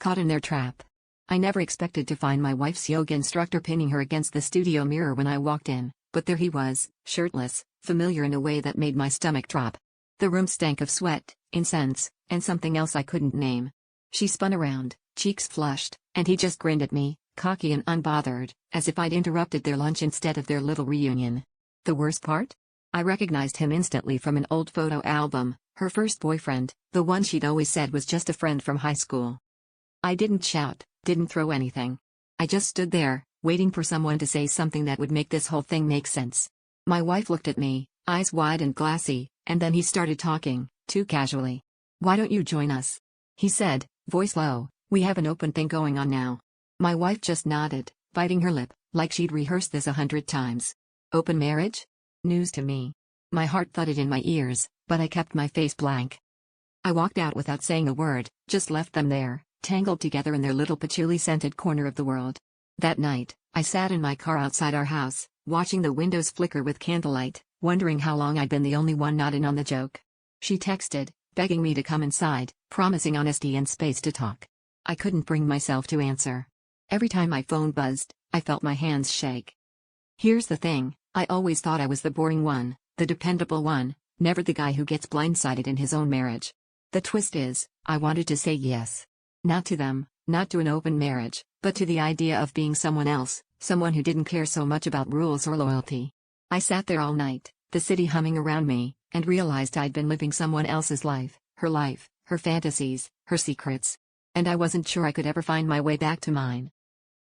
Caught in their trap. I never expected to find my wife's yoga instructor pinning her against the studio mirror when I walked in, but there he was, shirtless, familiar in a way that made my stomach drop. The room stank of sweat, incense, and something else I couldn't name. She spun around, cheeks flushed, and he just grinned at me, cocky and unbothered, as if I'd interrupted their lunch instead of their little reunion. The worst part? I recognized him instantly from an old photo album, her first boyfriend, the one she'd always said was just a friend from high school. I didn't shout, didn't throw anything. I just stood there, waiting for someone to say something that would make this whole thing make sense. My wife looked at me, eyes wide and glassy, and then he started talking, too casually. "Why don't you join us?" he said, voice low. "We have an open thing going on now." My wife just nodded, biting her lip, like she'd rehearsed this 100 times. Open marriage? News to me. My heart thudded in my ears, but I kept my face blank. I walked out without saying a word, just left them there, tangled together in their little patchouli-scented corner of the world. That night, I sat in my car outside our house, watching the windows flicker with candlelight, wondering how long I'd been the only one not in on the joke. She texted, begging me to come inside, promising honesty and space to talk. I couldn't bring myself to answer. Every time my phone buzzed, I felt my hands shake. Here's the thing, I always thought I was the boring one, the dependable one, never the guy who gets blindsided in his own marriage. The twist is, I wanted to say yes. Not to them, not to an open marriage, but to the idea of being someone else, someone who didn't care so much about rules or loyalty. I sat there all night, the city humming around me, and realized I'd been living someone else's life, her fantasies, her secrets. And I wasn't sure I could ever find my way back to mine.